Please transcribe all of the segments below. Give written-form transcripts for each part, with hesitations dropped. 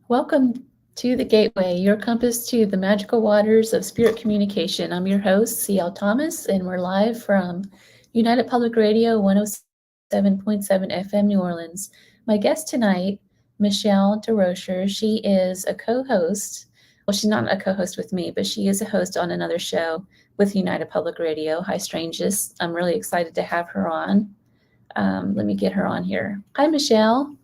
Welcome to the Gateway, your compass to the magical waters of spirit communication. I'm your host, C.L. Thomas, and we're live from United Public Radio 107.7 FM New Orleans. My guest tonight, Michelle Desrochers, she is a co-host. Well, she's not a co-host with me, but she is a host on another show with United Public Radio. Hi, Strangeness. I'm really excited to have her on. Let me get her on here. Hi, Michelle.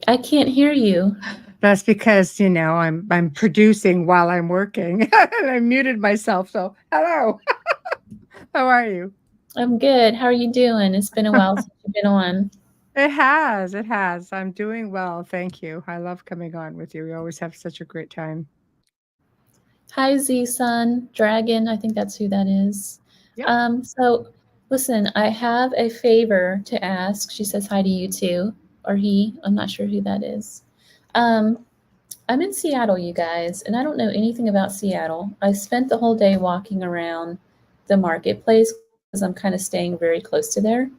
I can't hear you. That's because, I'm producing while I'm working and I muted myself. So, hello. How are you? I'm good. How are you doing? It's been a while since you've been on. It has. I'm doing well. Thank you. I love coming on with you. We always have such a great time. Hi, Z Sun Dragon. I think that's who that is. Yep. So listen, I have a favor to ask. She says hi to you too, or he. I'm not sure who that is. Um, I'm in Seattle, you guys, and I don't know anything about Seattle. I spent the whole day walking around the marketplace because I'm kind of staying very close to there.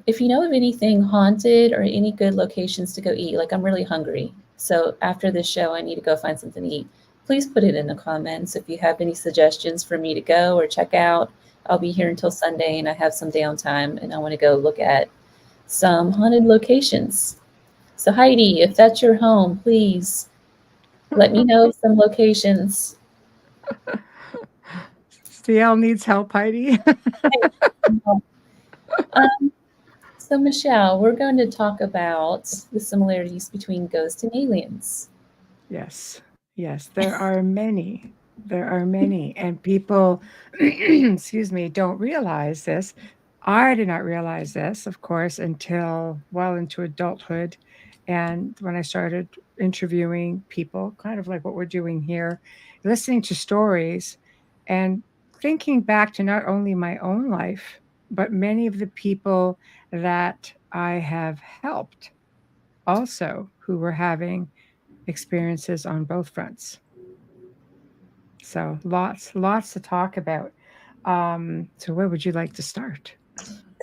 If you know of anything haunted or any good locations to go eat, like I'm really hungry. So after this show, I need to go find something to eat. Please put it in the comments if you have any suggestions for me to go or check out. I'll be here until Sunday and I have some downtime and I want to go look at some haunted locations. So, Heidi, if that's your home, please let me know some locations. CL needs help, Heidi. Um, so, Michelle, we're going to talk about the similarities between ghosts and aliens. Yes. Yes. There are many. There are many. And people, excuse me, don't realize this. I did not realize this, of course, until well into adulthood. And when I started interviewing people, kind of like what we're doing here, listening to stories and thinking back to not only my own life, but many of the people that I have helped also who were having experiences on both fronts. So lots to talk about. So where would you like to start?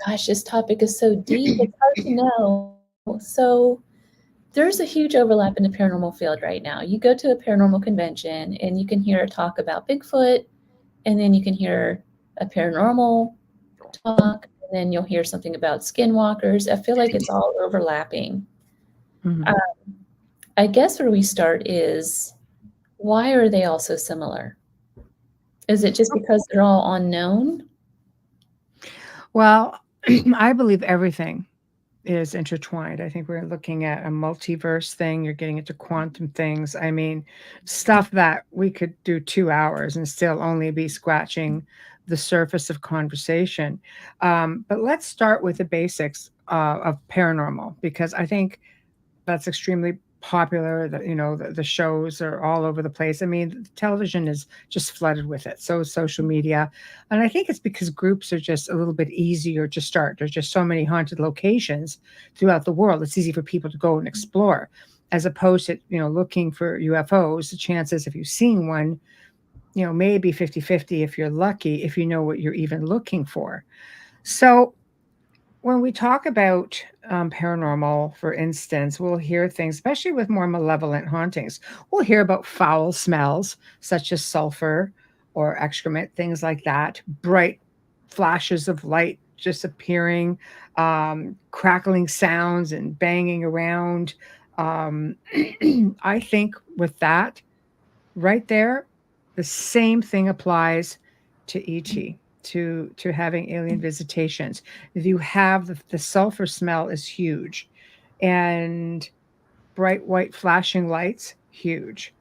Gosh, this topic is so deep, it's hard to know. So, there's a huge overlap in the paranormal field right now. You go to a paranormal convention and you can hear a talk about Bigfoot, and then you can hear a paranormal talk, and then you'll hear something about skinwalkers. I feel like it's all overlapping. Mhm. Uh, I guess where we start is why are they all so similar? Is it just because they're all unknown? Well, I believe everything is intertwined. I think we're looking at a multiverse thing. You're getting into quantum things. I mean, stuff that we could do 2 hours and still only be scratching the surface of conversation. But let's start with the basics of paranormal because I think that's extremely popular. That the shows are all over the place. I mean, television is just flooded with it. So is social media, and I think it's because groups are just a little bit easier to start. There's just so many haunted locations throughout the world. It's easy for people to go and explore, as opposed to looking for UFOs. The chances if you've seen one, maybe 50-50 if you're lucky, if you know what you're even looking for. So when we talk about paranormal, for instance, we'll hear things, especially with more malevolent hauntings. We'll hear about foul smells, such as sulfur or excrement, things like that, bright flashes of light just appearing, crackling sounds and banging around. Um, I think with that, right there, the same thing applies to ET, to having alien visitations. If you have the sulfur smell is huge, and bright white flashing lights, huge.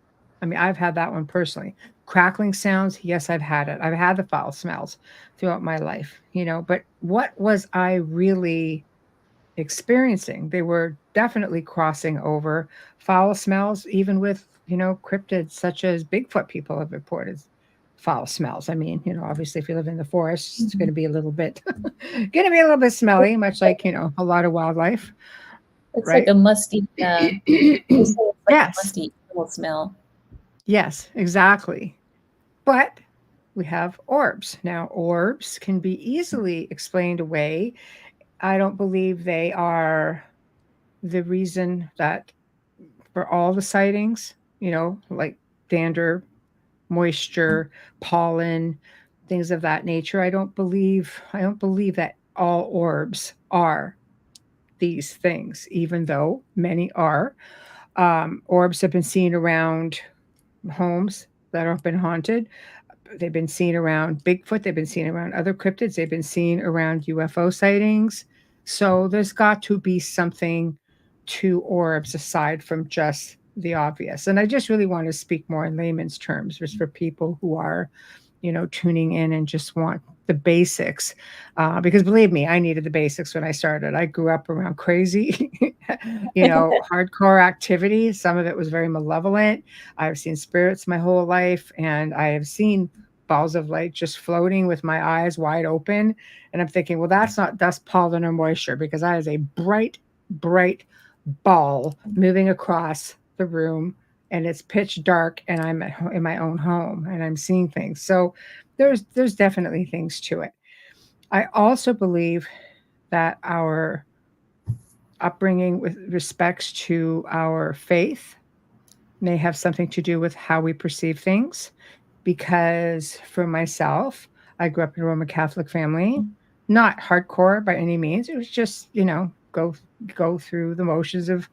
I mean, I've had that one personally. Crackling sounds, yes, I've had it. I've had the foul smells throughout my life, but what was I really experiencing? They were definitely crossing over foul smells, even with, cryptids such as Bigfoot. People have reported foul smells. I mean, obviously if you live in the forest, it's going Mhm. to be a little bit, going to be a little bit smelly, much like, a lot of wildlife, It's like right? a musty, they say it's like a Yes, musty animal smell. yes, exactly. But we have orbs. Now, orbs can be easily explained away. I don't believe they are the reason that for all the sightings, like dander, moisture, pollen, things of that nature, I don't believe that all orbs are these things, even though many are. Orbs have been seen around homes that have been haunted. They've been seen around Bigfoot. They've been seen around other cryptids. They've been seen around UFO sightings. So there's got to be something to orbs aside from just the obvious. And I just really want to speak more in layman's terms, just for people who are, tuning in and just want the basics. Because believe me, I needed the basics when I started. I grew up around crazy, hardcore activity. Some of it was very malevolent. I've seen spirits my whole life, and I have seen balls of light just floating with my eyes wide open. And I'm thinking, well, that's not dust, pollen, or moisture, because that is a bright, bright ball moving across the room, and it's pitch dark, and I'm in my own home, and I'm seeing things. So there's definitely things to it. I also believe that our upbringing with respects to our faith may have something to do with how we perceive things. Because for myself, I grew up in a Roman Catholic family, not hardcore by any means. It was just, go through the motions of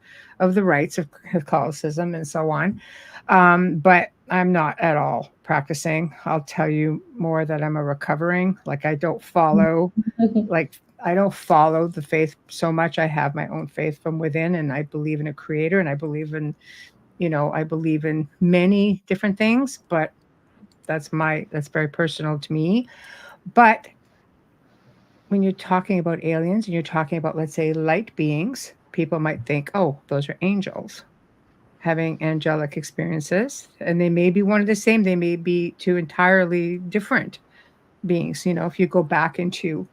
the rites of Catholicism and so on. But I'm not at all practicing. I'll tell you more that I'm a recovering. Like like I don't follow the faith so much. I have my own faith from within, and I believe in a creator, and I believe in many different things, but that's very personal to me. But when you're talking about aliens and you're talking about, let's say, light beings, people might think, oh, those are angels having angelic experiences. And they may be one of the same, they may be two entirely different beings. If you go back into,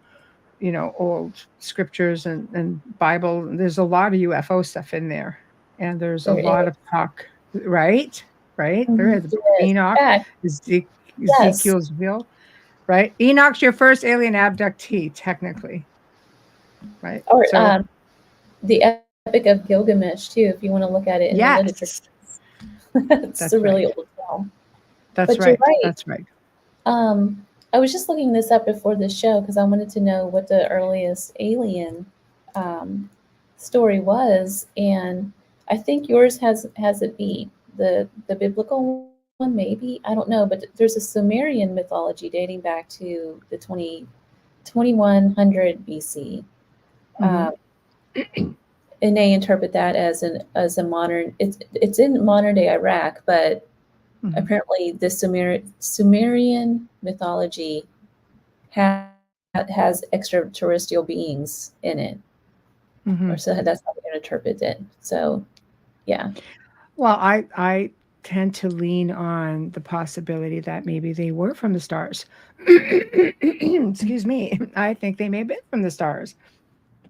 old scriptures and Bible, there's a lot of UFO stuff in there. And there's a There is. lot of talk, right? Right? There Mhm, is the book of there is. Enoch, In Ezek- yes. Ezekiel's will, right? Enoch's your first alien abductee, technically, right? Or So, the Epic of Gilgamesh too, if you want to look at it in the literature. yes, It's a that's really right. old tale. That's But you're right. right. That's right. I was just looking this up before the show because I wanted to know what the earliest alien um, story was, and I think yours has it beat the biblical one, maybe. I don't know, but there's a Sumerian mythology dating back to the 2100 BC. Mm-hmm. Um, and they interpret that as a modern. It's in modern day Iraq, but Mm-hmm. apparently the Sumerian mythology has extraterrestrial beings in it, or Mm-hmm. so that's how they're going to interpret it. So yeah, Well, I tend to lean on the possibility that maybe they were from the stars. Excuse me. I think they may have been from the stars.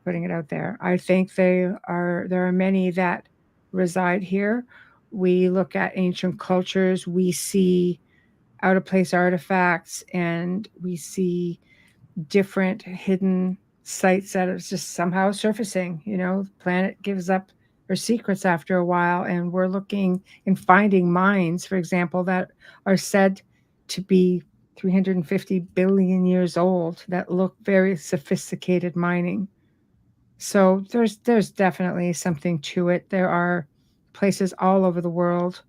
Putting it out there. I think there are many that reside here. We look at ancient cultures, we see out of place artifacts, and we see different hidden sites that are just somehow surfacing. The planet gives up her secrets after a while, and we're looking and finding mines, for example, that are said to be 350 billion years old that look very sophisticated mining. So there's definitely something to it. There are places all over the world.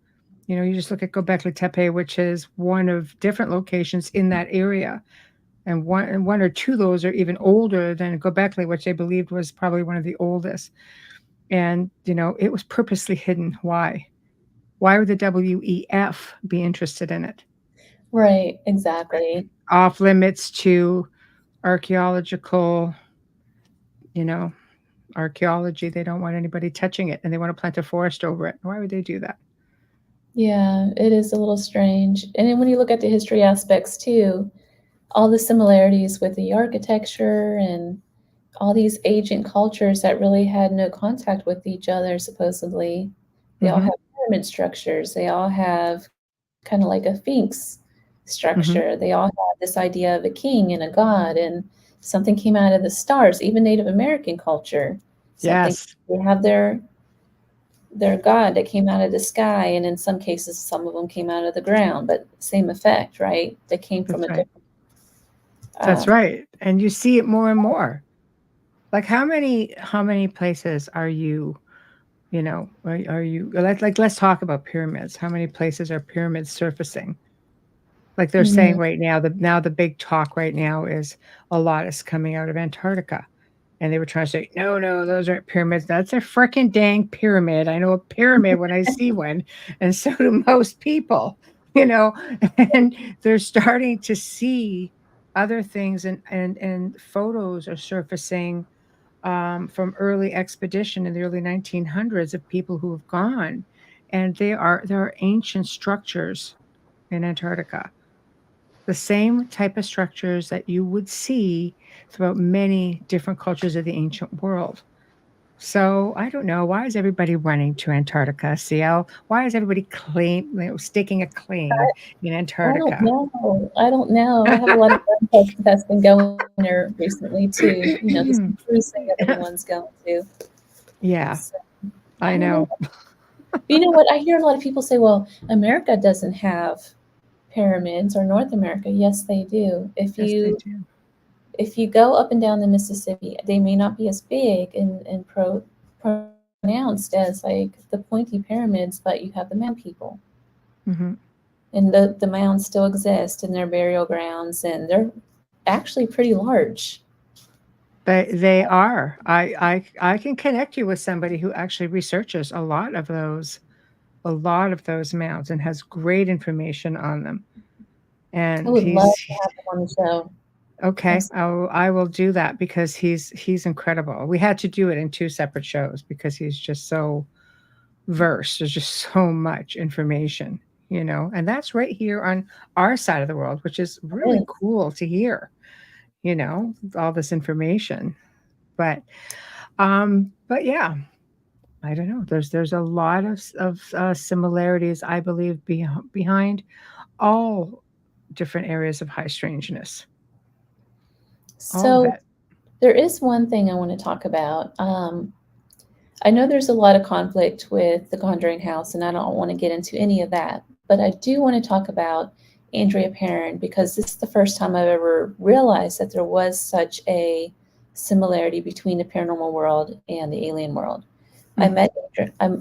You just look at Göbekli Tepe, which is one of different locations in that area, and one or two of those are even older than Göbekli, which they believed was probably one of the oldest. And it was purposely hidden. Why? Why would the WEF be interested in it? right, exactly. Off limits to archaeological, you know, archaeology. They don't want anybody touching it, and they want to plant a forest over it. Why would they do that? Yeah, it is a little strange. And then when you look at the history aspects too, all the similarities with the architecture and all these ancient cultures that really had no contact with each other, supposedly. They all Mm-hmm. have pyramid structures. They all have kind of like a sphinx structure. They Mm-hmm. all have this idea of a king and a god, and something came out of the stars. Even Native American culture Something Yes, they have their god that came out of the sky, and in some cases, some of them came out of the ground, but same effect, right? They came from that's a right. different. That's Uh, right. And you see it more and more. Like how many places are you, are you like let's talk about pyramids. How many places are pyramids surfacing? Like they're saying mhm. right now, the big talk right now is a lot is coming out of Antarctica. And they were trying to say, no, no, those aren't pyramids. That's a freaking dang pyramid. I know a pyramid when I see one. And so do most people, you know, and they're starting to see other things and photos are surfacing from early expedition in the early 1900s of people who have gone. And there are ancient structures in Antarctica, the same type of structures that you would see throughout many different cultures of the ancient world. So I don't know. Why is everybody running to Antarctica, CL? Why is everybody staking a claim in I don't Antarctica? know. I don't know. I have a lot of friends that's been going there recently too. This cruise thing that everyone's going to. Yeah, So, I I don't know. know. You know what? I hear a lot of people say, "Well, America doesn't have pyramids, or North America." Yes, they do. Yes, they do. If you go up and down the Mississippi, they may not be as big and pronounced as like the pointy pyramids, but you have the mound people, Hmm. and the mounds still exist in their burial grounds, and they're actually pretty large. They are. I can connect you with somebody who actually researches a lot of those mounds and has great information on them. I And would love he's to have them on the show. okay. That's I will do that because he's incredible. We had to do it in two separate shows because he's just so versed. There's just so much information, and that's right here on our side of the world, which is really it. cool to hear, all this information. But yeah, I don't know. There's a lot of similarities, I believe, behind all different areas of high strangeness. All of So it. there is one thing I want to talk about. I know there's a lot of conflict with the Conjuring House, and I don't want to get into any of that. But I do want to talk about Andrea Perron because this is the first time I've ever realized that there was such a similarity between the paranormal world and the alien world. I Mhm. met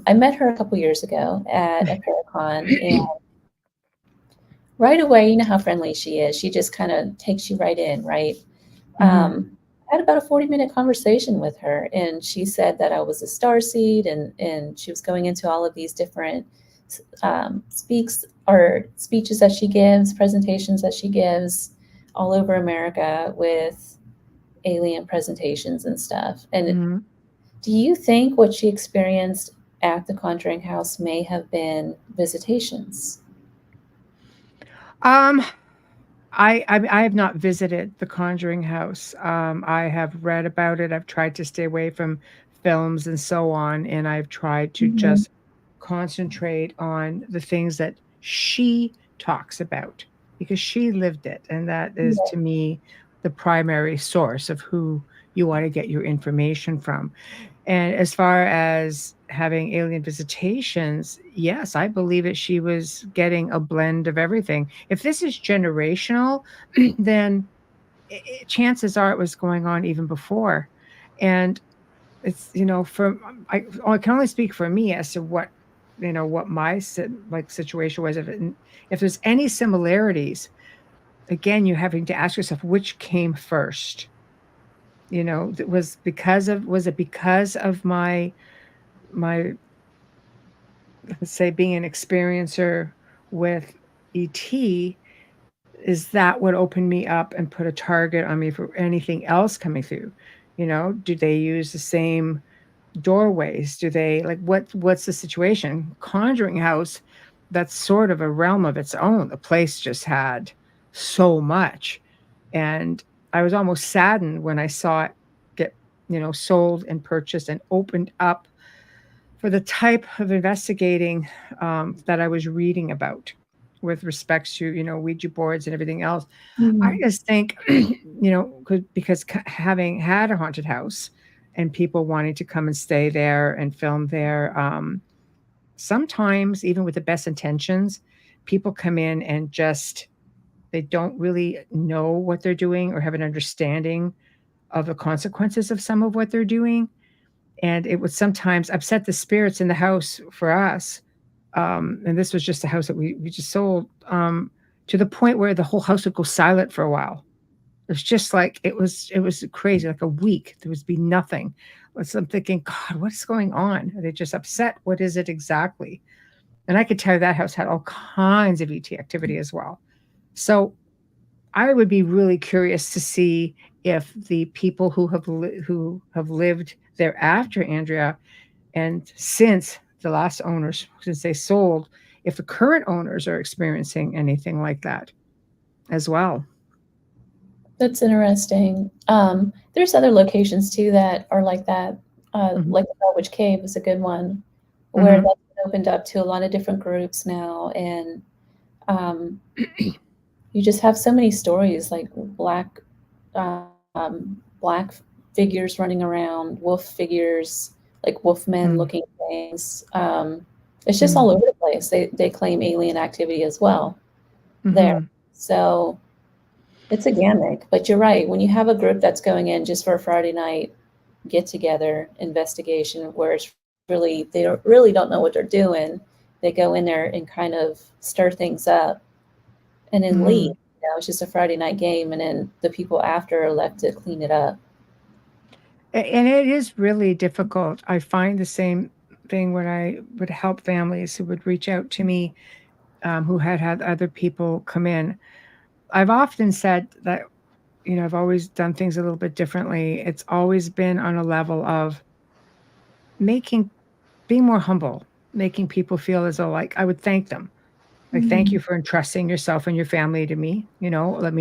I met her a couple years ago at a Paracon, and right away, you know how friendly she is. She just kind of takes you right in, right? Mhm. I had about a 40-minute conversation with her, and she said that I was a star seed, and she was going into all of these different speeches that she gives, presentations that she gives all over America with alien presentations and stuff. And Mhm. do you think what she experienced at the Conjuring House may have been visitations? Um, I have not visited the Conjuring House. I have read about it. I've tried to stay away from films and so on, and I've tried to Mhm. just concentrate on the things that she talks about because she lived it, and that is Yeah. to me the primary source of who you want to get your information from. And as far as having alien visitations, yes, I believe that she was getting a blend of everything. If this is generational, then chances are it was going on even before. And it's, I can only speak for me as to what my situation was. If there's any similarities, again, you're having to ask yourself which came first. Was it because of my let's say being an experiencer with ET, is that what opened me up and put a target on me for anything else coming through? Do they use the same doorways? Do they like what's the situation? Conjuring house, that's sort of a realm of its own. The place just had so much. And I was almost saddened when I saw it get, sold and purchased and opened up for the type of investigating that I was reading about with respects to, Ouija boards and everything else. I Mhm. just think, because having had a haunted house and people wanting to come and stay there and film there. Sometimes, even with the best intentions, people come in and just they don't really know what they're doing or have an understanding of the consequences of some of what they're doing. And it would sometimes upset the spirits in the house for us. And this was just a house that we just sold, to the point where the whole house would go silent for a while. It was just like it was crazy, like a week. There would be nothing. So I'm thinking, God, what is going on? Are they just upset? What is it exactly? And I could tell you that house had all kinds of ET activity as well. So I would be really curious to see if the people who have lived there after Andrea and since the last owners, since they sold, if the current owners are experiencing anything like that as well. That's interesting. There's other locations too that are like that. Hmm. Like the Bellwitch Cave is a good one, where Hmm. that's been opened up to a lot of different groups now, and um, you just have so many stories like black figures running around, wolf figures, like wolfmen Hmm. looking things. It's just Hmm. all over the place. They claim alien activity as well there. Hmm. So it's a gimmick, but you're right. When you have a group that's going in just for a Friday night get together investigation where it's really really don't know what they're doing, they go in there and kind of stir things up and then leave. Hmm. It's just a Friday night game, and then the people after are left to clean it up. And it is really difficult. I find the same thing when I would help families who would reach out to me, who had other people come in. I've often said that, I've always done things a little bit differently. It's always been on a level of making, being more humble, making people feel as though like I would thank them. Like, thank Mm. you for entrusting yourself and your family to me. Let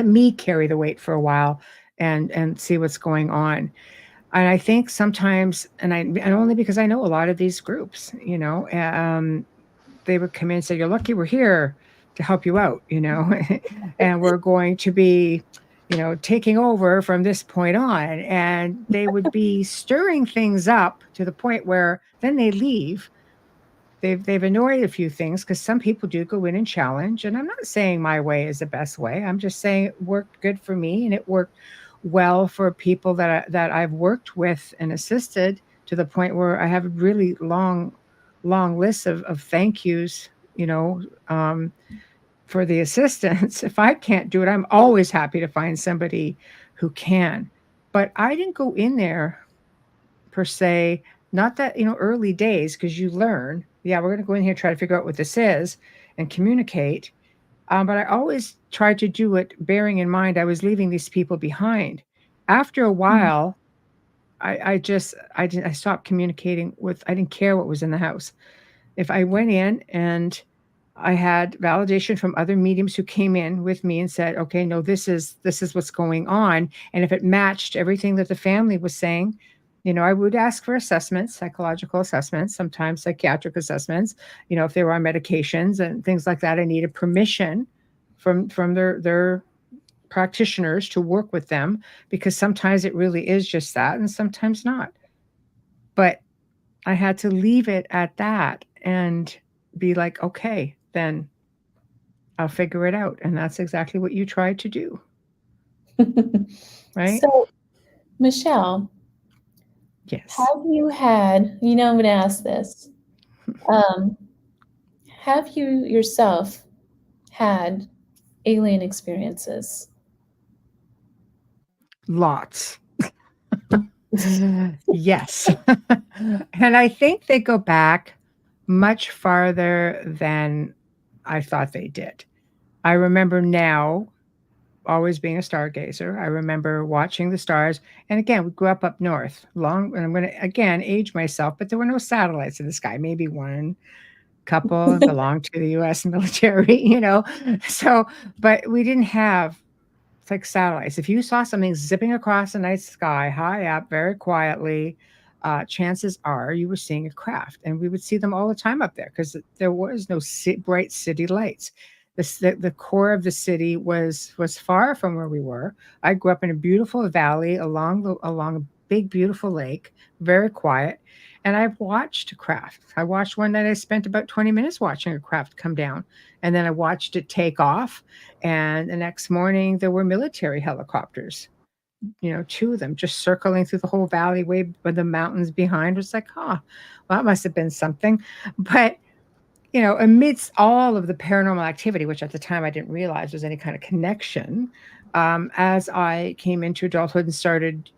me carry the weight for a while and see what's going on. And I think sometimes, and only because I know a lot of these groups, they would come in and say, "You're lucky we're here to help you out," and we're going to be, taking over from this point on. And they would be stirring things up to the point where then they leave. They've annoyed a few things because some people do go in and challenge. And I'm not saying my way is the best way. I'm just saying it worked good for me and it worked well for people that I've worked with and assisted, to the point where I have a really long list of thank yous, you know, um, for the assistance. If I can't do it, I'm always happy to find somebody who can. But I didn't go in there per se, not that, early days, because you learn, yeah, we're going to go in here and try to figure out what this is and communicate. But I always tried to do it bearing in mind I was leaving these people behind. After a Mm. while, I stopped communicating with. I didn't care what was in the house. If I went in and I had validation from other mediums who came in with me and said, "Okay, no, this is what's going on," and if it matched everything that the family was saying, I would ask for assessments, psychological assessments, sometimes psychiatric assessments. If they were on medications and things like that, I needed permission from their practitioners to work with them, because sometimes it really is just that, and sometimes not. But I had to leave it at that and be like, okay, then I'll figure it out. And that's exactly what you tried to do, right? So, Michelle, Yes. have you had, I'm going to ask this, um, have you yourself had alien experiences? Lots. Yes. And I think they go back much farther than I thought they did. I remember now always being a stargazer. I remember watching the stars. And again, we grew up north, and I'm going to again age myself, but there were no satellites in the sky. Maybe one couple belonged to the US military, So, but we didn't have, it's like satellites. If you saw something zipping across the night sky, high up, very quietly, chances are you were seeing a craft. And we would see them all the time up there because there was no bright city lights. The core of the city was far from where we were. I grew up in a beautiful valley along big, beautiful lake, very quiet. And I've watched a craft. I watched one night, I spent about 20 minutes watching a craft come down. And then I watched it take off. And the next morning, there were military helicopters, 2 of them just circling through the whole valley way with the mountains behind. It was like, well, that must have been something. But amidst all of the paranormal activity, which at the time I didn't realize was any kind of connection, as I came into adulthood and started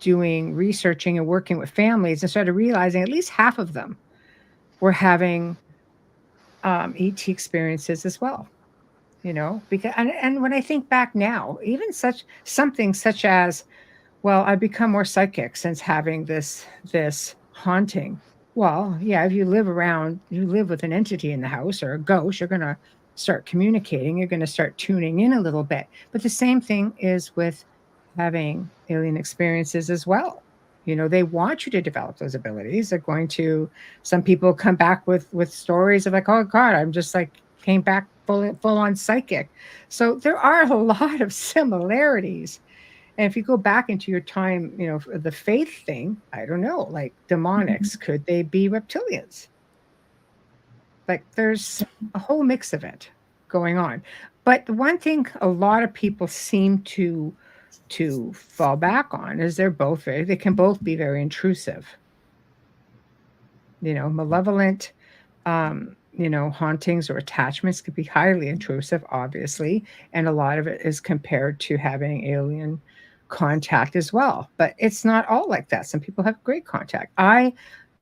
doing researching and working with families, and started realizing at least half of them were having ET experiences as well. Because and when I think back now, even something such as, well, I've become more psychic since having this haunting. Well, yeah, if you live with an entity in the house or a ghost, you're going to start communicating, you're going to start tuning in a little bit. But the same thing is with having alien experiences as well. They want you to develop those abilities. They're going to, some people come back with stories of like, oh God, I'm just like came back full on psychic. So there are a lot of similarities. And if you go back into your time, the faith thing, I don't know, like demonics, could they be reptilians? Like there's a whole mix of it going on. But the one thing a lot of people seem to fall back on is they can both be very intrusive. Malevolent hauntings or attachments could be highly intrusive, obviously, and a lot of it is compared to having alien contact as well. But it's not all like that. Some people have great contact. I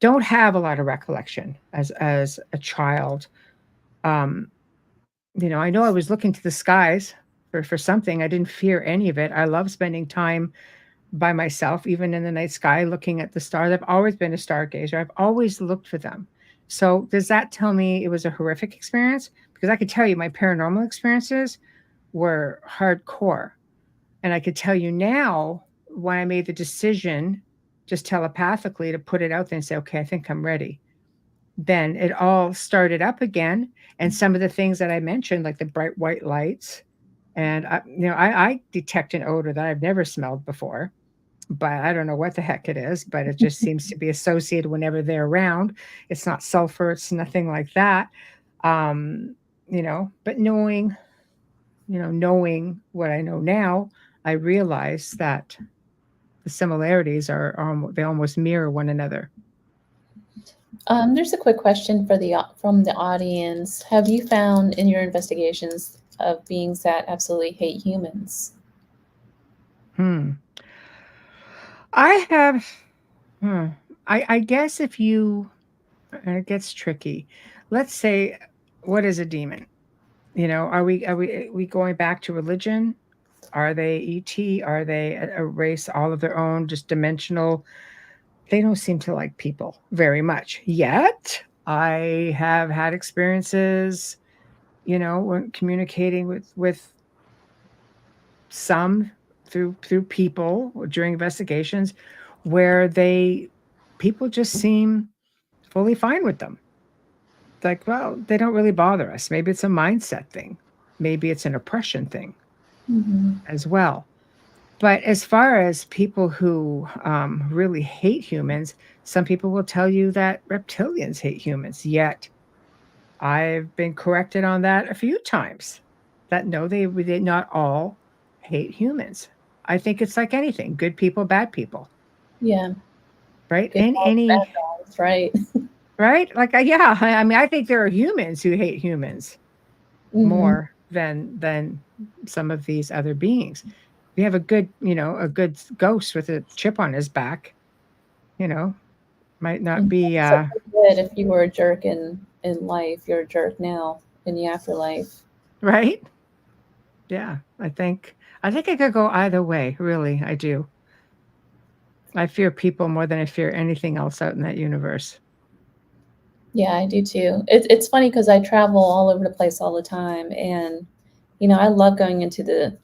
don't have a lot of recollection as a child. Um, I know I was looking to the skies for something. I didn't fear any of it. I love spending time by myself, even in the night sky, looking at the stars. I've always been a stargazer. I've always looked for them. So does that tell me it was a horrific experience? Because I could tell you my paranormal experiences were hardcore. And I could tell you now when I made the decision just telepathically to put it out there and say, okay, I think I'm ready. Then it all started up again. And some of the things that I mentioned, like the bright white lights, and I detect an odor that I've never smelled before, but I don't know what the heck it is, but it just seems to be associated whenever they're around. It's not sulfur, it's nothing like that. But knowing what I know now, I realize that the similarities they almost mirror one another. There's a quick question from the audience. Have you found in your investigations of beings that absolutely hate humans? Hmm. I have. Hmm. I guess if you, it gets tricky. Let's say, what is a demon? Are we going back to religion? Are they ET? Are they a race all of their own, just dimensional? They don't seem to like people very much yet. I have had experiences, when communicating with some through people during investigations where people just seem fully fine with them. Like, well, they don't really bother us. Maybe it's a mindset thing. Maybe it's an oppression thing as well. But as far as people who really hate humans, some people will tell you that reptilians hate humans. Yet I've been corrected on that a few times. That no, they not all hate humans. I think it's like anything: good people, bad people, Yeah, right? good In guys, bad any guys, right? right, like yeah. I mean, I think there are humans who hate humans Hmm. more than some of these other beings. We have a good ghost with a chip on his back, you know, might not And be so good if you were a jerk in life, you're a jerk now in the afterlife. right. Yeah, I think it could go either way, really. I do. I fear people more than I fear anything else out in that universe. Yeah, I do too. It's funny because I travel all over the place all the time, and I love going into the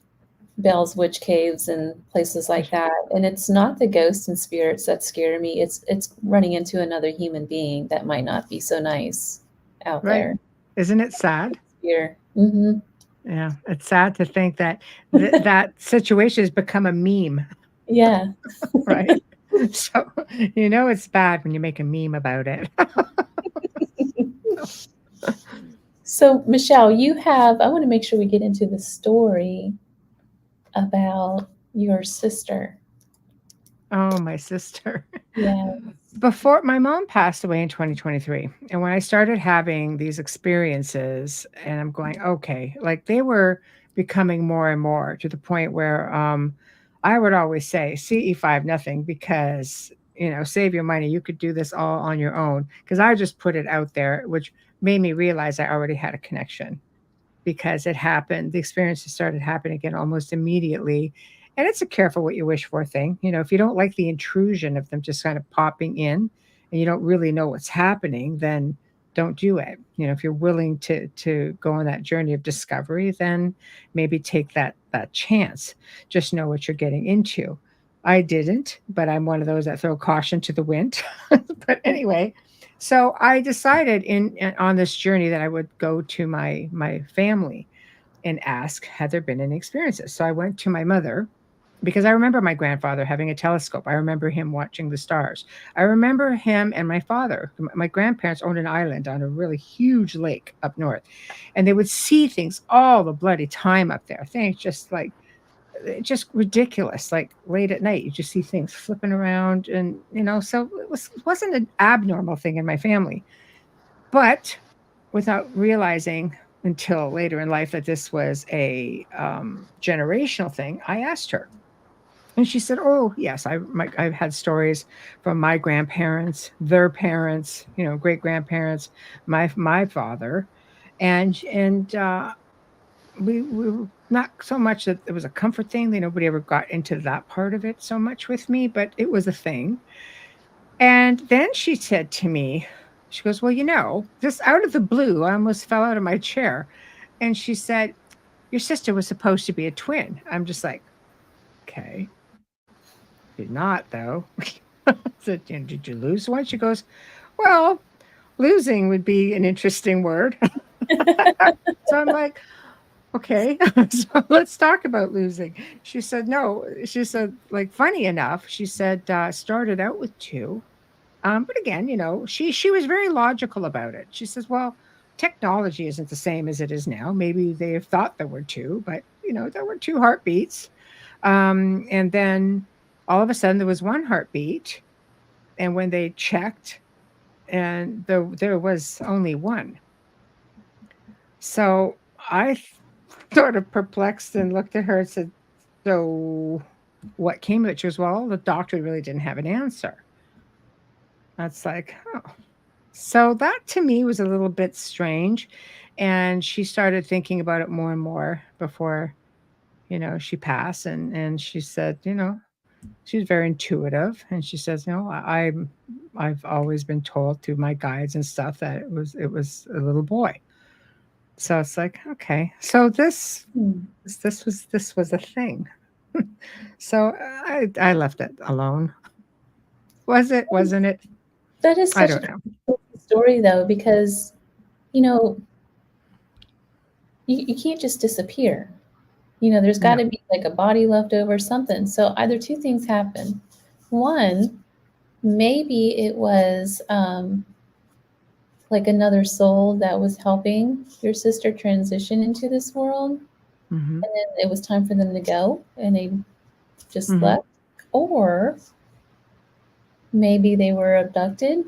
Bell's Witch Caves and places like that. And it's not the ghosts and spirits that scare me. It's running into another human being that might not be so nice out Right. there. Isn't it sad? Fear. Hmm. Yeah, it's sad to think that that situation has become a meme, Yeah. right? So, you know it's bad when you make a meme about it. So, Michelle, you have, I want to make sure we get into the story about your sister. Oh, my sister. Yeah. Before my mom passed away in 2023, and when I started having these experiences, and I'm going, okay, like they were becoming more and more to the point where I would always say, CE5 nothing, because save your money. You could do this all on your own. Because I just put it out there, which made me realize I already had a connection because it happened. The experiences started happening again almost immediately. And it's a careful what you wish for thing. If you don't like the intrusion of them just kind of popping in and you don't really know what's happening, then don't do it. If you're willing to go on that journey of discovery, then maybe take that chance. Just know what you're getting into. I didn't, but I'm one of those that throw caution to the wind. But anyway, so I decided on this journey that I would go to my family and ask, had there been any experiences? So I went to my mother because I remember my grandfather having a telescope. I remember him watching the stars. I remember him and my father. My grandparents owned an island on a really huge lake up north, and they would see things all the bloody time up there. Things just ridiculous. Like late at night, you just see things flipping around, and so it wasn't an abnormal thing in my family. But without realizing until later in life that this was a generational thing, I asked her, and she said, "Oh, yes, I've had stories from my grandparents, their parents, great grandparents, my father, and we were not so much that it was a comfort thing. Nobody ever got into that part of it so much with me, but it was a thing." And then she said to me, she goes, "Well, just out of the blue, I almost fell out of my chair." And she said, "Your sister was supposed to be a twin." I'm just like, okay, she's not though. I said, "Did you lose one?" She goes, "Well, losing would be an interesting word." So I'm like, okay, so let's talk about losing. She said, no, she said, like, funny enough, she said, started out with two. But again, she was very logical about it. She says, "Well, technology isn't the same as it is now. Maybe they thought there were two, but there were two heartbeats. And then all of a sudden there was one heartbeat, and when they checked, and there was only one." So sort of perplexed and looked at her and said, "So what came of it?" She goes, "Well, the doctor really didn't have an answer." That's like, oh. So that to me was a little bit strange. And she started thinking about it more and more before, she passed. And she said, she's very intuitive. And she says, I've always been told through my guides and stuff that it was a little boy. So it's like, okay. So Hmm. this was a thing. So I left it alone. Was it? Wasn't it? That is I such a don't know. cool story, though, because, you know, you can't just disappear. There's got No. to be like a body left over, something. So either two things happen. One, maybe it was like another soul that was helping your sister transition into this world, and Hmm. then it was time for them to go, and they just Hmm. left. Or maybe they were abducted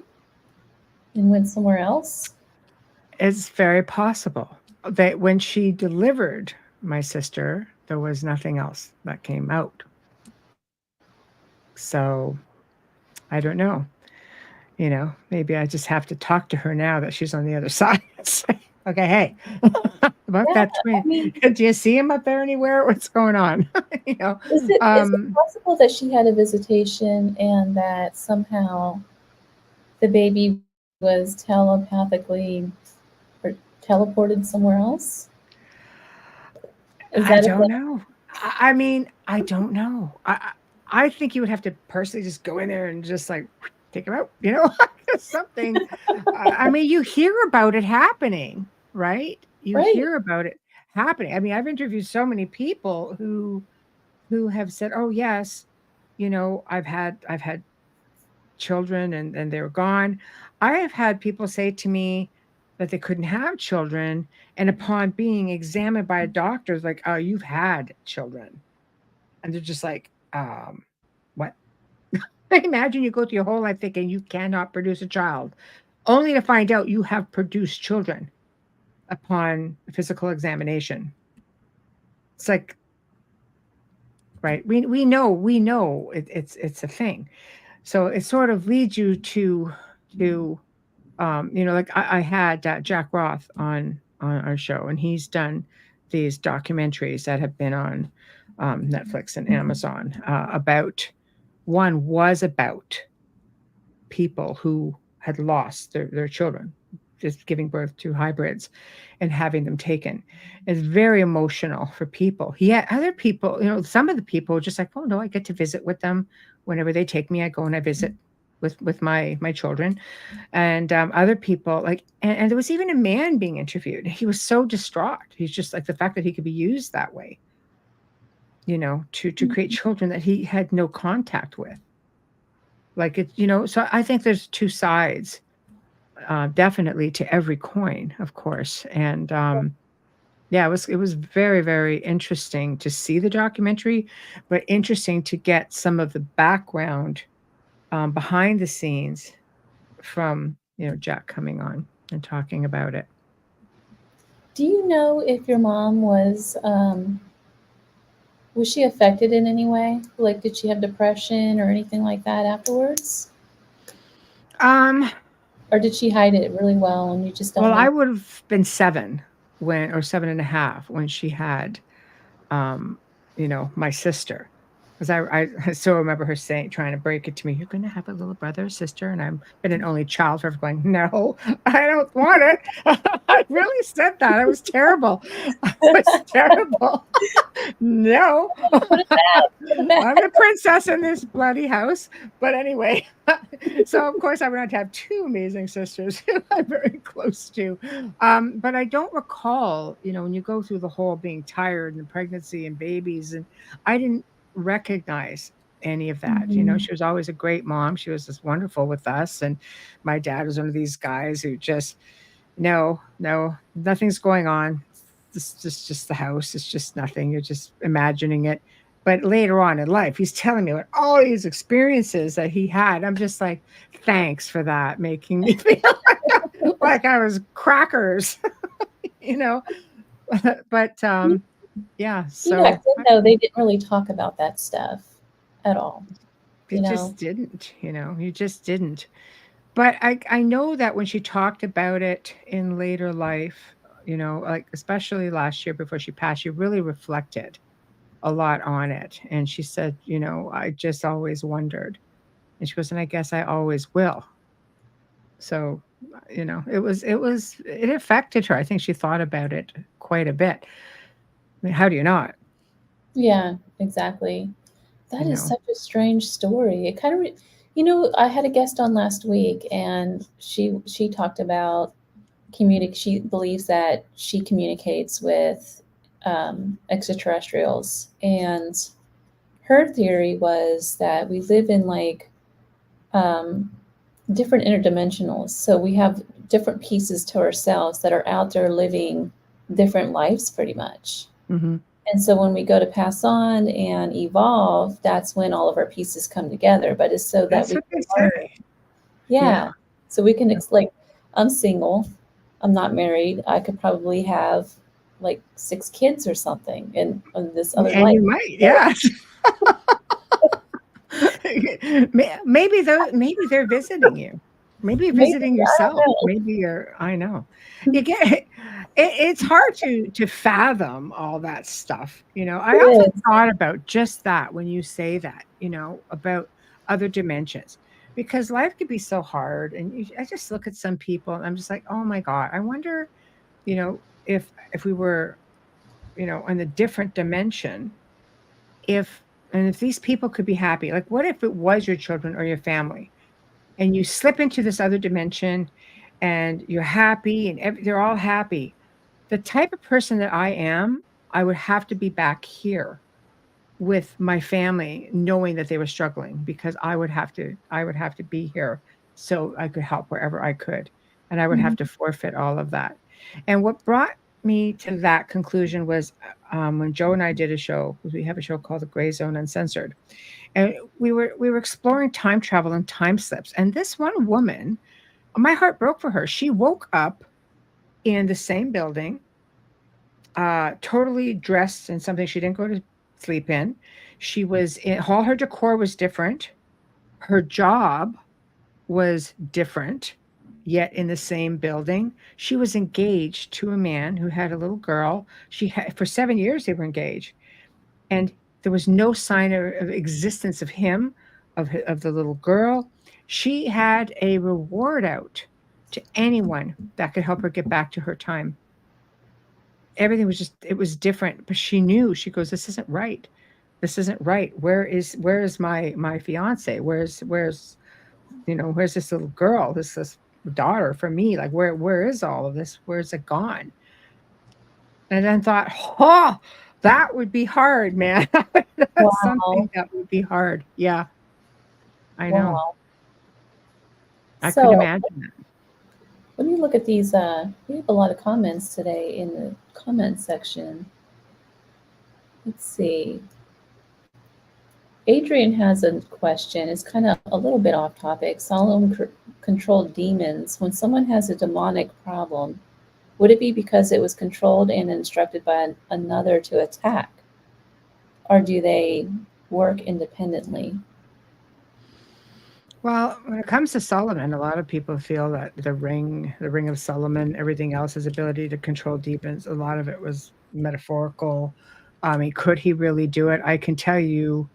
and went somewhere else. It's very possible that when she delivered my sister, there was nothing else that came out. So I don't know. Maybe I just have to talk to her now that she's on the other side. And say, okay, hey, about Yeah, that twin. I mean, Do you see him up there anywhere? What's going on? you know, is it um, possible that she had a visitation and that somehow the baby was telepathically or teleported somewhere else? Is I that a don't thing? know. I mean, I don't know. I think you would have to personally just go in there and just like take him out, something. I mean, you hear about it happening, right? You Right. hear about it happening. I mean, I've interviewed so many people who have said, "Oh yes, I've had children and they were gone. I have had people say to me that they couldn't have children, and upon being examined by a doctor, it's like, "Oh, you've had children." And they're just like, what? Imagine you go through your whole life thinking you cannot produce a child, only to find out you have produced children upon physical examination. It's like, right? We know it's a thing. So it sort of leads you to like I had Jack Roth on our show, and he's done these documentaries that have been on Netflix and Amazon about one was about people who had lost their children, just giving birth to hybrids and having them taken. It's very emotional for people. He had other people, some of the people were just like, oh no, I get to visit with them whenever they take me. I go and I visit with my children, and other people like, and there was even a man being interviewed. He was so distraught. He's just like the fact that he could be used that way, to create children that he had no contact with. Like so I think there's two sides, definitely to every coin, of course. And yeah, it was very, very interesting to see the documentary, but interesting to get some of the background behind the scenes from Jack coming on and talking about it. Do you know if your mom was she affected in any way? Like, did she have depression or anything like that afterwards? Um, Or did she hide it really well and you just don't well, know? I would have been 7 or 7.5 when she had um, my sister. Because I still remember her saying, trying to break it to me, "You're going to have a little brother or sister," and I'm been an only child forever, going, "No, I don't want it." I really said that. I was terrible. I was terrible. No, Put it back. Put it back. I'm the princess in this bloody house. But anyway, so of course I went on to have two amazing sisters who I'm very close to. But I don't recall, when you go through the whole being tired and pregnancy and babies, and I didn't recognize any of that. Mhm. She was always a great mom. She was just wonderful with us. And my dad was one of these guys who just, no, no, nothing's going on. Just the house. It's just nothing. You're just imagining it. But later on in life, he's telling me about all these experiences that he had. I'm just like, thanks for that, making me feel like I was crackers, you know. But yeah, Back so then, though, they didn't really talk about that stuff at all. You it know. just didn't, you just didn't. But I know that when she talked about it in later life, like especially last year before she passed, she really reflected a lot on it. And she said, I just always wondered. And she goes, and I guess I always will. So, it affected her. I think she thought about it quite a bit. I mean, how do you not? Yeah, exactly. You That is know, such a strange story. It kind of, I had a guest on last week, and she talked about She believes that she communicates with extraterrestrials, and her theory was that we live in like um, different interdimensionals. So we have different pieces to ourselves that are out there living different lives, pretty much. hmm And so when we go to pass on and evolve, that's when all of our pieces come together. But it's so that that's we what they can learn. say. Yeah. Yeah. So we can, like, I'm single, I'm not married. I could probably have like 6 kids or something in this other And life. you might, yeah. Maybe they're visiting you. Maybe you're Maybe, visiting I don't yourself. know. Maybe you're I know. You get it's hard to fathom all that stuff. I often It is. thought about just that when you say that, about other dimensions. Because life could be so hard, and I just look at some people and I'm just like, "Oh my God, I wonder, if we were, in a different dimension, if and if these people could be happy. Like, what if it was your children or your family, and you slip into this other dimension, and you're happy, and they're all happy? The type of person that I am, I would have to be back here with my family, knowing that they were struggling, because I would have to be here so I could help wherever I could, and I would have Mhm. to forfeit all of that. And what brought me to that conclusion was when Joe and I did a show, because we have a show called The Gray Zone Uncensored, and we were exploring time travel and time slips. And this one woman, my heart broke for her. She woke up in the same building, totally dressed in something she didn't go to sleep in. She was in all her decor was different. Her job was different, yet in the same building. She was engaged to a man who had a little girl. She had for 7 years they were engaged, and there was no sign of existence of him, of the little girl. She had a reward out to anyone that could help her get back to her time. Everything was just it was different, but she knew. She goes, this isn't right. This isn't right. Where is my fiance? Where's this little girl, this daughter for me? Like, where is all of this? Where's it gone? And then thought, oh, that would be hard, man. That's something Wow. that would be hard. Yeah, I know. Wow. I could So imagine that. let me look at these. We have a lot of comments today in the comment section. Let's see. Adrian has a question. It's kind of a little bit off topic. Solemn controlled demons. When someone has a demonic problem, would it be because it was controlled and instructed by another to attack? Or do they work independently? Well, when it comes to Solomon, a lot of people feel that the ring of Solomon, everything else, his ability to control demons, a lot of it was metaphorical. I mean, could he really do it? I can tell you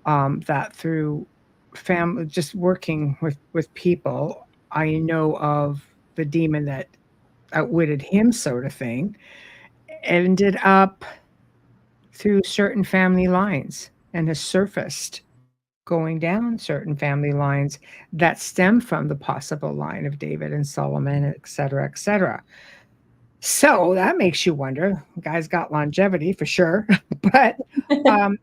that through family, just working with people, I know of the demon that outwitted him, sort of thing, ended up through certain family lines and has surfaced going down certain family lines that stem from the possible line of David and Solomon, et cetera, et cetera. So that makes you wonder. Guys got longevity for sure, but um,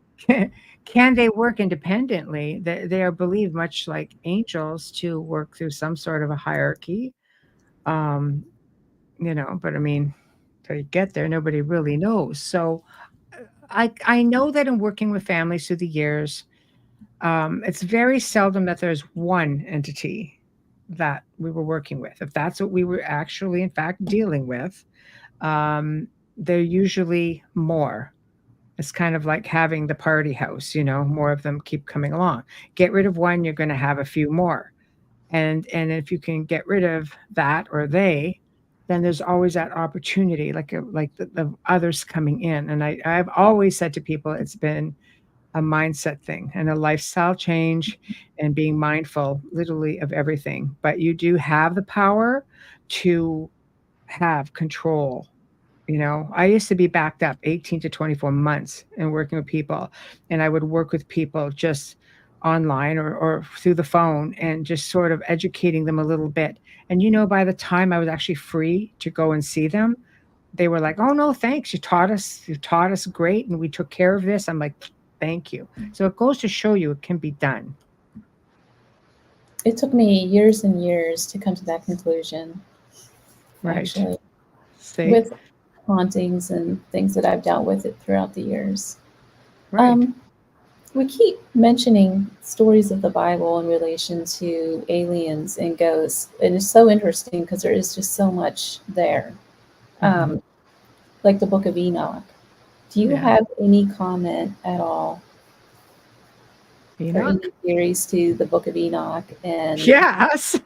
can they work independently? They are believed, much like angels, to work through some sort of a hierarchy. Um, but I mean, till you get there, nobody really knows. So I know that in working with families through the years, it's very seldom that there's one entity that we were working with. If that's what we were actually, in fact, dealing with, um, they're usually more. It's kind of like having the party house, more of them keep coming along. Get rid of one, you're going to have a few more. And if you can get rid of that or they, then there's always that opportunity, like the others coming in. And I've always said to people, it's been a mindset thing and a lifestyle change and being mindful literally of everything. But you do have the power to have control. I used to be backed up 18 to 24 months and working with people, and I would work with people just online or through the phone and just sort of educating them a little bit. And by the time I was actually free to go and see them, they were like, "Oh no, thanks. You taught us great, and we took care of this." I'm like, "Thank you." So it goes to show you it can be done. It took me years and years to come to that conclusion, Right. actually, See? with hauntings and things that I've dealt with it throughout the years. Right. Um, we keep mentioning stories of the Bible in relation to aliens and ghosts, and it's so interesting because there is just so much there. Mhm. Um, like the Book of Enoch. Do you Yeah. have any comment at all or Enoch? any theories to the Book of Enoch? And Yes.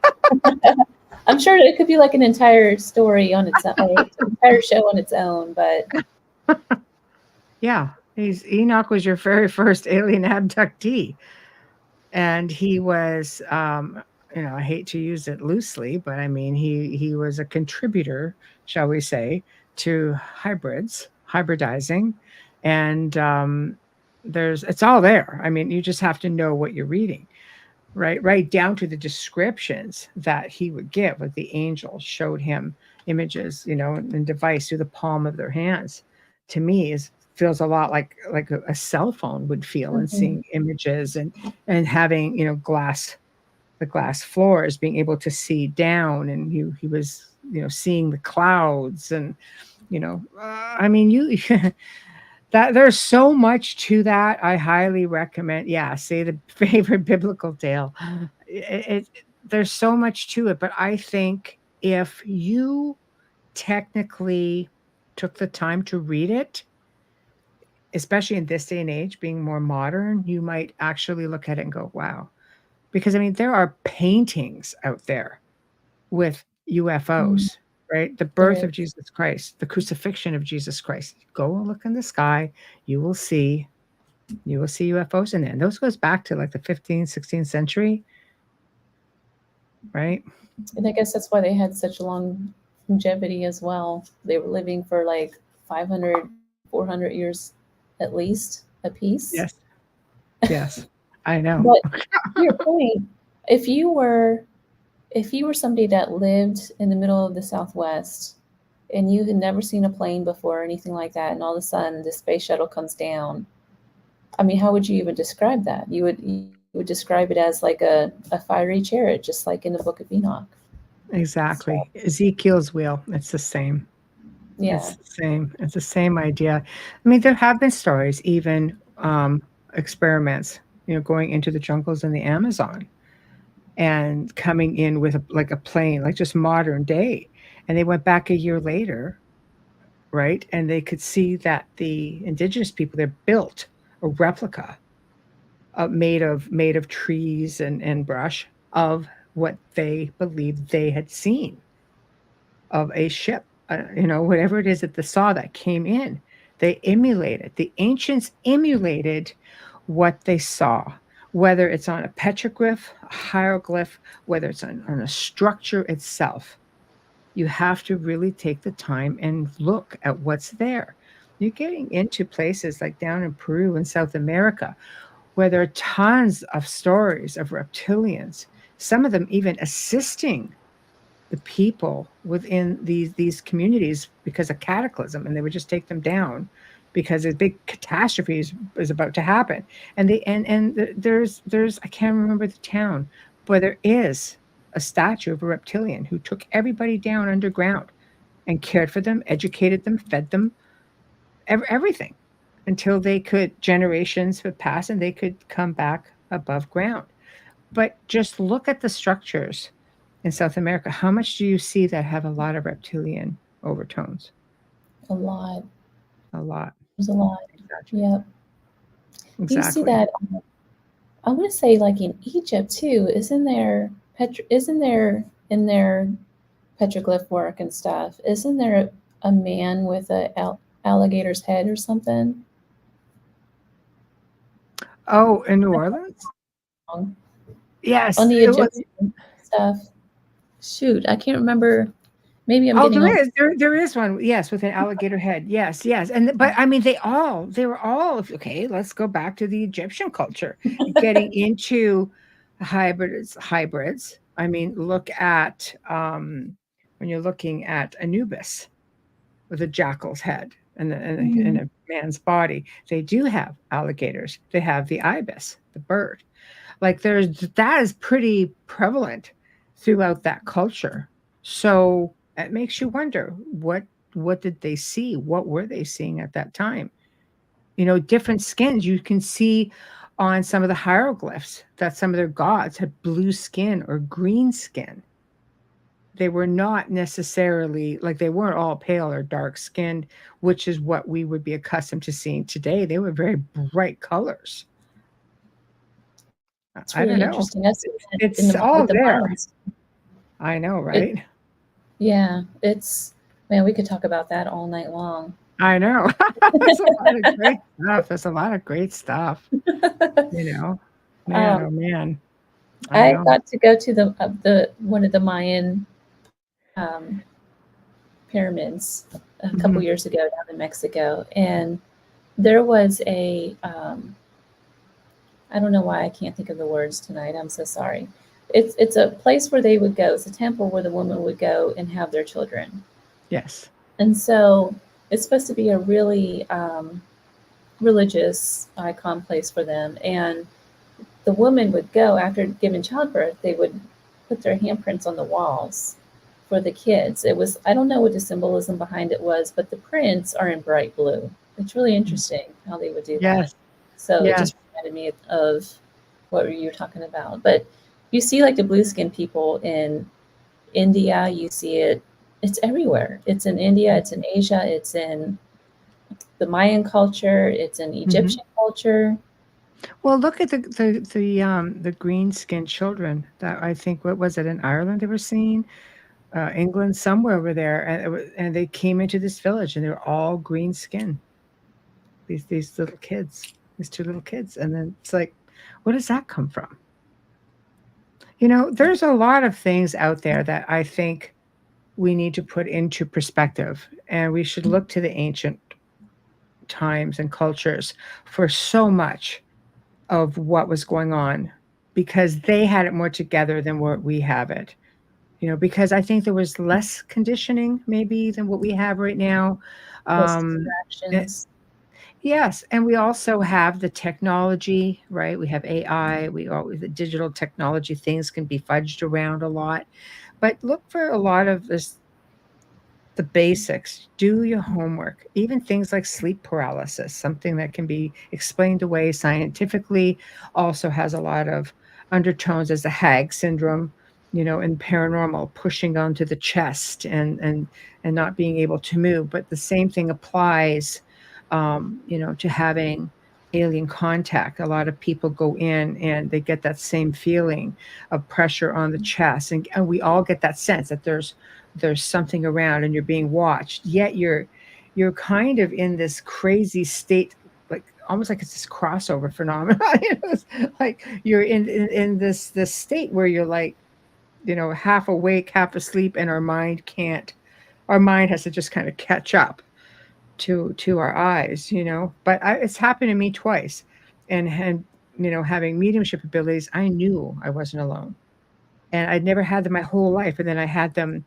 I'm sure it could be like an entire story on its own, or an entire show on its own, but Yeah. Enoch was your very first alien abductee. And he was, I hate to use it loosely, but I mean, he was a contributor, shall we say, to hybridizing. And it's all there. I mean, you just have to know what you're reading. Right down to the descriptions that he would give, like the angels showed him images, and device through the palm of their hands. To me, is feels a lot like a cell phone would feel, and Mhm. seeing images, and having, the glass floors, being able to see down, and he was, seeing the clouds, and I mean, you that there's so much to that. I highly recommend. Yeah, say the favorite biblical tale. There's so much to it, but I think if you technically took the time to read it, especially in this day and age, being more modern, you might actually look at it and go, "Wow." Because I mean, there are paintings out there with Mm, UFOs, right? The there birth of is. Jesus Christ, the crucifixion of Jesus Christ. Go and look in the sky, you will see UFOs in there. And those goes back to like the 15th, 16th century, right? And I guess that's why they had such long longevity as well. They were living for like 500, 400 years at least a piece. Yes. Yes. I know. But to your point, if you were if you were somebody that lived in the middle of the Southwest and you had never seen a plane before or anything like that, and all of a sudden the space shuttle comes down, I mean, how would you even describe that? You would describe it as like a fiery chariot, just like in the Book of Enoch. So Exactly. Ezekiel's wheel. It's the same. yeah. It's the same. It's the same idea. I mean, there have been stories, even experiments, going into the jungles in the Amazon and coming in with like a plane, like just modern day. And they went back a year later, right? And they could see that the indigenous people there built a replica, made of trees and brush, of what they believed they had seen, of a ship, whatever it is that they saw that came in. They emulated, the ancients emulated what they saw, whether it's on a petroglyph, a hieroglyph, whether it's on a structure itself. You have to really take the time and look at what's there. You're getting into places like down in Peru and South America, where there are tons of stories of reptilians, some of them even assisting the people within these communities because of cataclysm, and they would just take them down because a big catastrophe is about to happen. And they there's I can't remember the town, but there is a statue of a reptilian who took everybody down underground and cared for them, educated them, fed them, everything, until they could, generations would pass and they could come back above ground. But just look at the structures in South America. How much do you see that have a lot of reptilian overtones? A lot. A lot. There's a lot. Exactly. Yep. You see Exactly. that I want to say like in Egypt too, isn't there in their petroglyph work and stuff, isn't there a man with a alligator's head or something? Oh, in New Orleans? On Yes, the it was. Egyptian stuff. Shoot, I can't remember. Maybe I'm Oh, getting all. there is one. Yes, with an alligator head. Yes, yes. And but I mean, they were all okay. Let's go back to the Egyptian culture, getting into hybrids. I mean, look at when you're looking at Anubis with a jackal's head and Mhm. a man's body. They do have alligators. They have the ibis, the bird. Like that is pretty prevalent throughout that culture. So it makes you wonder, what did they see? What were they seeing at that time? Different skins. You can see on some of the hieroglyphs that some of their gods had blue skin or green skin. They were not necessarily, like, they weren't all pale or dark skinned, which is what we would be accustomed to seeing today. They were very bright colors. It's I don't really know. interesting. I've seen It's it in it's the with all the there. Mayans. I know, It right? yeah, it's man, we could talk about that all night long. I know. There's a lot of great stuff. There's a lot of great stuff, you know? Man, um, oh man. I I know. got to go to the one of the Mayan um, pyramids a couple Mhm. years ago down in Mexico, and there was a I don't know why I can't think of the words tonight. I'm so sorry. It's a place where they would go. It's a temple where the woman would go and have their children. Yes. And so it's supposed to be a really religious icon place for them. And the woman would go after giving childbirth, they would put their handprints on the walls for the kids. It was, I don't know what the symbolism behind it was, but the prints are in bright blue. It's really interesting how they would do that. Yes. So it Yes. just reminded me of what you were talking about. But you see, like the blue skin people in India, you see it, it's everywhere. It's in India, it's in Asia, it's in the Mayan culture, it's in Mhm. Egyptian culture. Well, look at the green-skinned children that I think what was it in Ireland they were seeing? England, somewhere over there, and and they came into this village, and they were all green skin. These little kids, these two little kids, and then it's like, where does that come from? You know, there's a lot of things out there that I think we need to put into perspective, and we should look to the ancient times and cultures for so much of what was going on because they had it more together than what we have it. You know, because I think there was less conditioning maybe than what we have right now. Those Um, eh, distractions. yes, and we also have the technology, right? We have AI, we always the digital technology things can be fudged around a lot. But look for a lot of this the basics. Do your homework. Even things like sleep paralysis, something that can be explained away scientifically, also has a lot of undertones as a hag syndrome, you know, and paranormal pushing onto the chest and not being able to move. But the same thing applies, you know, to having alien contact. A lot of people go in and they get that same feeling of pressure on the chest, and we all get that sense that there's something around and you're being watched, yet you're kind of in this crazy state, like almost like it's this crossover phenomenon. You know, it's like you're in this state where you're like, you know, half awake half asleep, and our mind has to just kind of catch up to our eyes, you know. But it's happened to me twice, and you know, having mediumship abilities, I knew I wasn't alone, and I'd never had them my whole life. And then I had them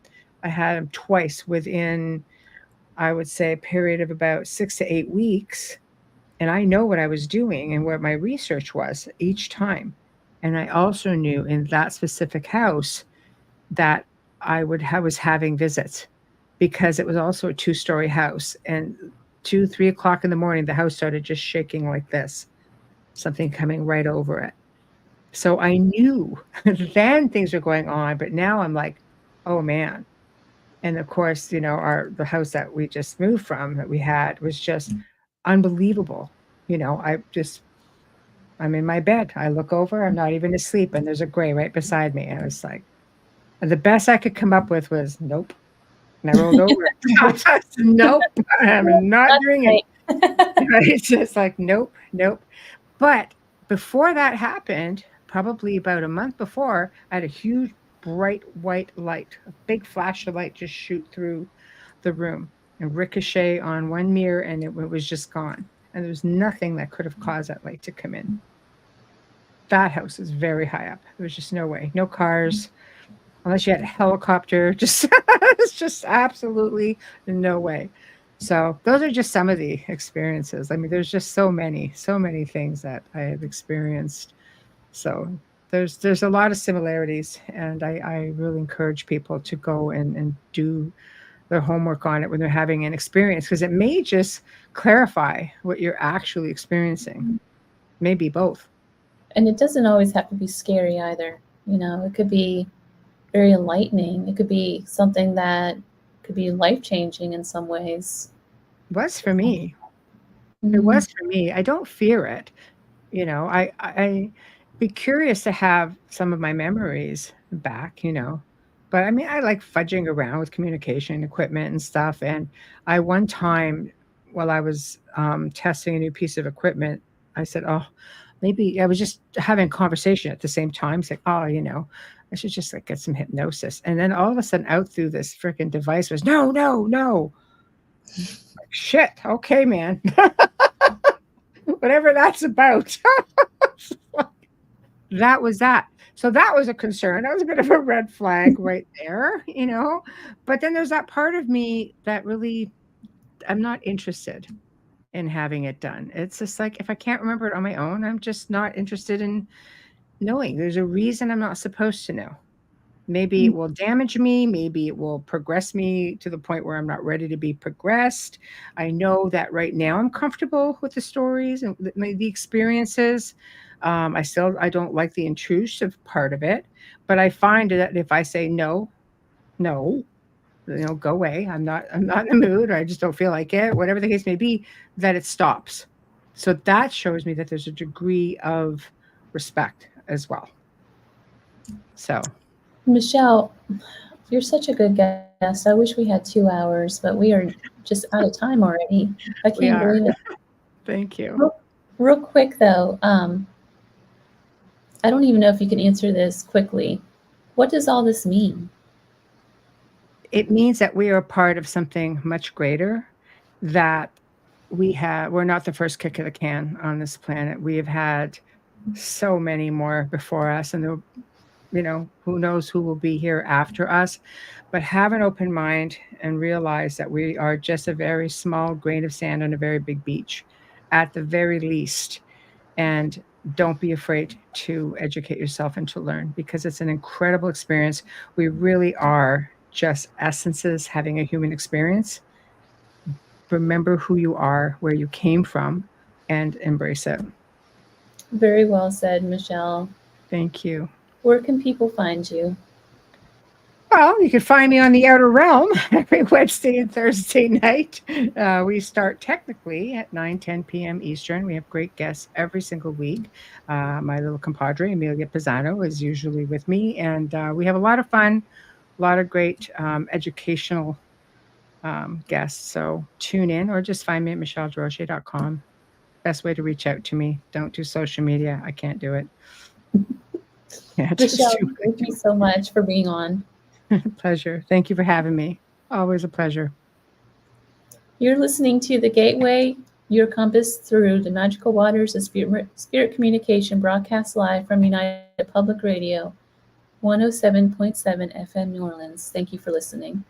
twice within, I would say, a period of about 6 to 8 weeks. And I know what I was doing and what my research was each time. And I also knew in that specific house that was having visits because it was also a two-story house. And 2, 3 o'clock in the morning, the house started just shaking like this, something coming right over it. So I knew then things were going on, but now I'm like, oh man. And of course, you know, the house that we just moved from that we had was just unbelievable. You know, I'm in my bed. I look over, I'm not even asleep, and there's a gray right beside me. And I was like, and the best I could come up with was nope. And I rolled over. Nope, I'm not That's doing it. right. It's just like nope, nope. But before that happened, probably about a month before, I had a huge bright white light, a big flash of light just shoot through the room and ricochet on one mirror, and it was just gone. And there was nothing that could have caused that light to come in. That house is very high up. There was just no way. No cars, unless you had a helicopter. Just it's just absolutely no way. So those are just some of the experiences. I mean, there's just so many things that I have experienced. So there's a lot of similarities, and I really encourage people to go and do their homework on it when they're having an experience, because it may just clarify what you're actually experiencing. Maybe both. And it doesn't always have to be scary either. You know, it could be very enlightening. It could be something that could be life changing in some ways. It was for me. It Mm-hmm. was for me. I don't fear it. You know, I be curious to have some of my memories back, you know. But I mean, I like fudging around with communication equipment and stuff. And I one time, while I was testing a new piece of equipment, I said, "Oh, maybe," I was just having a conversation at the same time, saying, "Oh, you know, I should just like get some hypnosis." And then all of a sudden, out through this freaking device was, "No, no, no." Like, shit. Okay, man. Whatever that's about. That was that. So that was a concern. That was a bit of a red flag right there, you know. But then there's that part of me that really I'm not interested in having it done. It's just like, if I can't remember it on my own, I'm just not interested in knowing. There's a reason I'm not supposed to know. Maybe it will damage me. Maybe it will progress me to the point where I'm not ready to be progressed. I know that right now I'm comfortable with the stories and the experiences. I don't like the intrusive part of it, but I find that if I say no, no, go away. I'm not in the mood, or I just don't feel like it, whatever the case may be, that it stops. So that shows me that there's a degree of respect as well. So Michelle, you're such a good guest. I wish we had 2 hours, but we are just out of time already. I we can't are. believe it. Thank you. Real quick though, I don't even know if you can answer this quickly. What does all this mean? It means that we are part of something much greater, that we're not the first kick of the can on this planet. We have had so many more before us, and who knows who will be here after us. But have an open mind and realize that we are just a very small grain of sand on a very big beach, at the very least. And don't be afraid to educate yourself and to learn, because it's an incredible experience. We really are just essences having a human experience. Remember who you are, where you came from, and embrace it. Very well said, Michelle. Thank you. Where can people find you? Well, you can find me on the Outer Realm every Wednesday and Thursday night. We start technically at 9:10 p.m. Eastern. We have great guests every single week. My little compadre, Amelia Pisano, is usually with me, and we have a lot of fun, a lot of great educational guests. So tune in, or just find me at michelledesrochers.com. Best way to reach out to me. Don't do social media. I can't do it. Yeah, just Michelle, too thank you so much for being on. pleasure. Thank you for having me. Always a pleasure. You're listening to The Gateway, your compass through the magical waters of spirit communication, broadcast live from United Public Radio, 107.7 FM New Orleans. Thank you for listening.